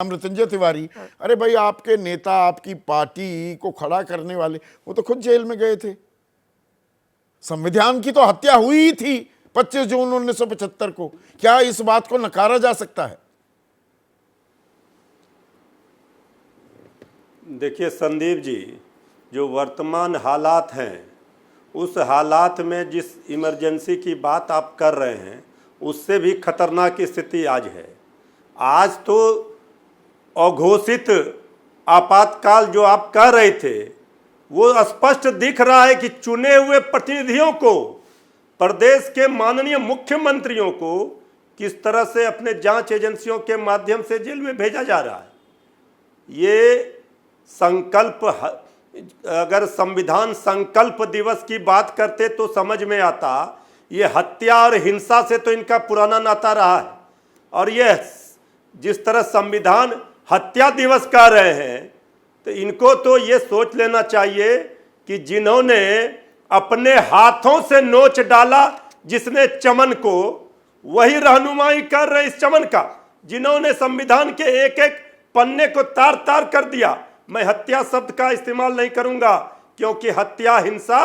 मृत्युंजय तिवारी, अरे भाई आपके नेता आपकी पार्टी को खड़ा करने वाले वो तो खुद जेल में गए थे। संविधान की तो हत्या हुई ही थी 25 जून 1975 को। क्या इस बात को नकारा जा सकता है? देखिए संदीप जी, जो वर्तमान हालात हैं उस हालात में जिस इमरजेंसी की बात आप कर रहे हैं उससे भी खतरनाक स्थिति आज है। आज तो अघोषित आपातकाल जो आप कह रहे थे वो स्पष्ट दिख रहा है कि चुने हुए प्रतिनिधियों को, प्रदेश के माननीय मुख्यमंत्रियों को किस तरह से अपने जांच एजेंसियों के माध्यम से जेल में भेजा जा रहा है। ये संकल्प, अगर संविधान संकल्प दिवस की बात करते तो समझ में आता। ये हत्या और हिंसा से तो इनका पुराना नाता रहा है, और ये जिस तरह संविधान हत्या दिवस कह रहे हैं तो इनको तो ये सोच लेना चाहिए कि जिन्होंने अपने हाथों से नोच डाला जिसने चमन को, वही रहनुमाई कर रहे इस चमन का, जिन्होंने संविधान के एक एक पन्ने को तार तार कर दिया। मैं हत्या शब्द का इस्तेमाल नहीं करूंगा क्योंकि हत्या, हिंसा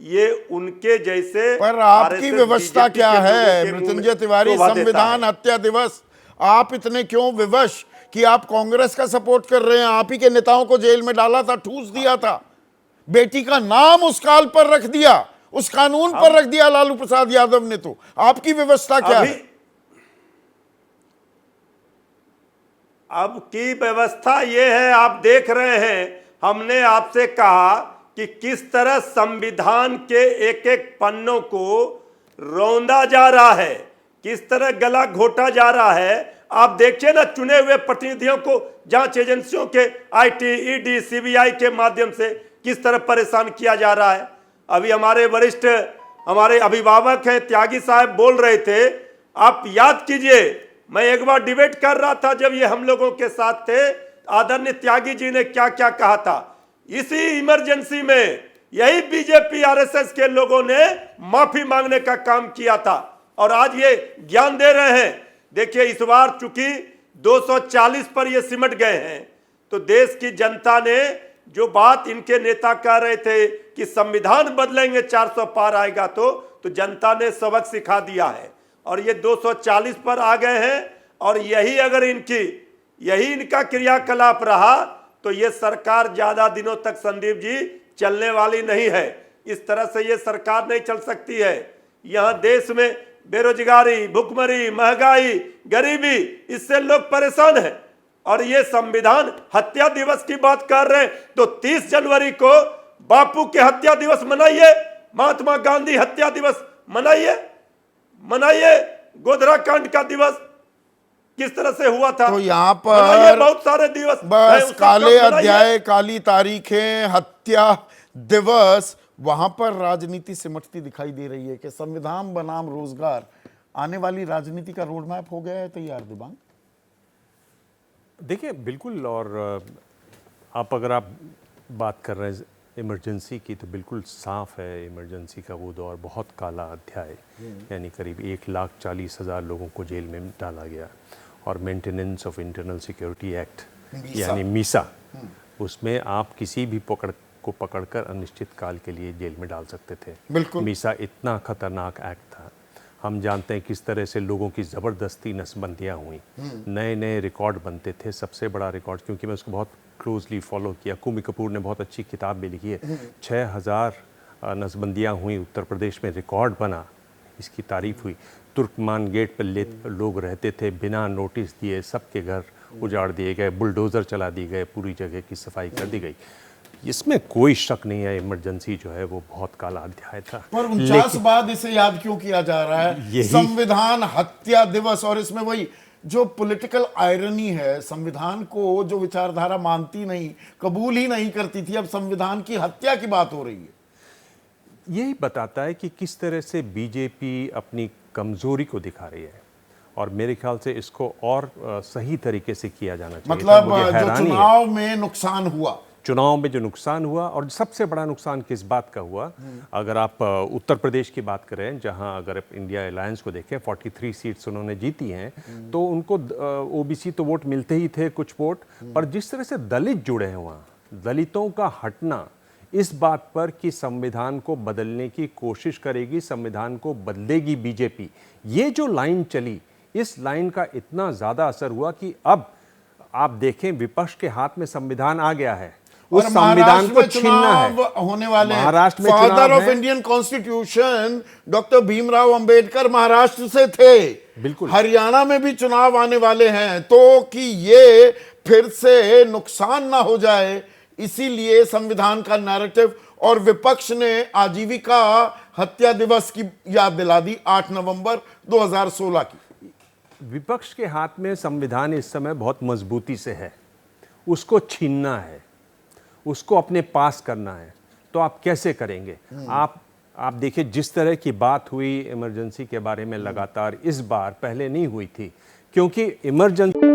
ये उनके जैसे। पर आपकी व्यवस्था क्या है मृत्युंजय तिवारी? संविधान हत्या दिवस, आप इतने क्यों विवश कि आप कांग्रेस का सपोर्ट कर रहे हैं? आप ही के नेताओं को जेल में डाला था, ठूस दिया था, बेटी का नाम उस काल पर रख दिया, उस कानून पर रख दिया लालू प्रसाद यादव ने। तो आपकी व्यवस्था क्या है? अब की व्यवस्था ये है, आप देख रहे हैं, हमने आपसे कहा कि किस तरह संविधान के एक एक पन्नों को रौंदा जा रहा है, किस तरह गला घोटा जा रहा है। आप देखिए ना, चुने हुए प्रतिनिधियों को जांच एजेंसियों के आईटी, ईडी, सीबीआई के माध्यम से किस तरह परेशान किया जा रहा है। अभी हमारे वरिष्ठ, हमारे अभिभावक हैं त्यागी साहब, बोल रहे थे, आप याद कीजिए, मैं एक बार डिबेट कर रहा था जब ये हम लोगों के साथ थे, आदरणीय त्यागी जी ने क्या क्या कहा था। इसी इमरजेंसी में यही बीजेपी आरएसएस के लोगों ने माफी मांगने का काम किया था, और आज ये ज्ञान दे रहे हैं। देखिए इस बार चूंकि 240 पर ये सिमट गए हैं, तो देश की जनता ने जो बात इनके नेता कह रहे थे कि संविधान बदलेंगे 400 पार आएगा, तो जनता ने सबक सिखा दिया है, और ये 240 पर आ गए हैं। और यही अगर यही इनका क्रियाकलाप रहा तो ये सरकार ज्यादा दिनों तक संदीप जी चलने वाली नहीं है। इस तरह से ये सरकार नहीं चल सकती है। यहां देश में बेरोजगारी, भुखमरी, महंगाई, गरीबी, इससे लोग परेशान हैं, और ये संविधान हत्या दिवस की बात कर रहे हैं तो 30 जनवरी को बापू के हत्या दिवस मनाइए, महात्मा गांधी हत्या दिवस मनाइए, गोधरा कांड का दिवस किस तरह से हुआ था, तो यहाँ पर बहुत सारे दिवस, बस काले अध्याय, काली तारीखें, हत्या दिवस, वहां पर राजनीति सिमटती दिखाई दे रही है कि संविधान बनाम रोजगार, आने वाली राजनीति का रोड मैप हो गया है तैयार दिबांग? देखिए बिल्कुल, और अगर आप बात कर रहे हैं इमरजेंसी की, तो बिल्कुल साफ है इमरजेंसी का वो दौर बहुत काला अध्याय, यानी करीब 1,40,000 लोगों को जेल में डाला गया, और maintenance of internal security act यानी मीसा, उसमें आप किसी भी को पकड़कर अनिश्चित काल के लिए जेल में डाल सकते थे। बिल्कुल, मीसा इतना खतरनाक एक्ट था। हम जानते हैं किस तरह से लोगों की ज़बरदस्ती नसबंदियाँ हुई, नए नए रिकॉर्ड बनते थे। सबसे बड़ा रिकॉर्ड, क्योंकि मैं उसको बहुत क्लोजली फॉलो किया, कुमी कपूर ने बहुत अच्छी किताब भी लिखी है, 6,000 नसबंदियाँ हुई उत्तर प्रदेश में, रिकॉर्ड बना, इसकी तारीफ हुई। तुर्कमान गेट पर लोग रहते थे बिना नोटिस दिए, सबके घर उजाड़ दिए गए, बुलडोज़र चला दिए गए, पूरी जगह की सफाई कर दी गई। इसमें कोई शक नहीं है, इमरजेंसी जो है वो बहुत काला अध्याय था। पर 49 बाद इसे याद क्यों किया जा रहा है, संविधान हत्या दिवस? और इसमें वही जो पॉलिटिकल आयरनी है, संविधान को जो विचारधारा मानती नहीं, कबूल ही नहीं करती थी, अब संविधान की हत्या की बात हो रही है। यही बताता है कि किस तरह से बीजेपी अपनी कमजोरी को दिखा रही है, और मेरे ख्याल से इसको और सही तरीके से किया जाना चाहिए। मतलब जो चुनाव में नुकसान हुआ, चुनाव में जो नुकसान हुआ, और सबसे बड़ा नुकसान किस बात का हुआ, अगर आप उत्तर प्रदेश की बात करें, जहां अगर आप इंडिया अलायंस को देखें 43 सीट्स उन्होंने जीती हैं, तो उनको ओबीसी तो वोट मिलते ही थे कुछ वोट, पर जिस तरह से दलित जुड़े हैं वहाँ, दलितों का हटना इस बात पर कि संविधान को बदलने की कोशिश करेगी, संविधान को बदलेगी बीजेपी, ये जो लाइन चली, इस लाइन का इतना ज़्यादा असर हुआ कि अब आप देखें विपक्ष के हाथ में संविधान आ गया है, उस संविधान को छीनना है। होने वाले महाराष्ट्र में फादर ऑफ है। Indian constitution doctor Bhimrao Ambedkar Maharashtra से थे। बिल्कुल। हरियाणा में भी चुनाव आने वाले हैं, तो कि ये फिर से नुकसान ना हो जाए, इसीलिए संविधान का नैरेटिव, और विपक्ष ने आजीविका हत्या दिवस की याद दिला दी 8 नवंबर 2016 की। विपक्ष के हाथ में संविधान इस समय बहुत मजबूती से है, उसको छीनना है, उसको अपने पास करना है, तो आप कैसे करेंगे? आप देखिए जिस तरह की बात हुई इमरजेंसी के बारे में लगातार, इस बार पहले नहीं हुई थी, क्योंकि इमरजेंसी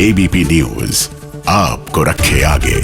एबीपी न्यूज आपको रखे आगे।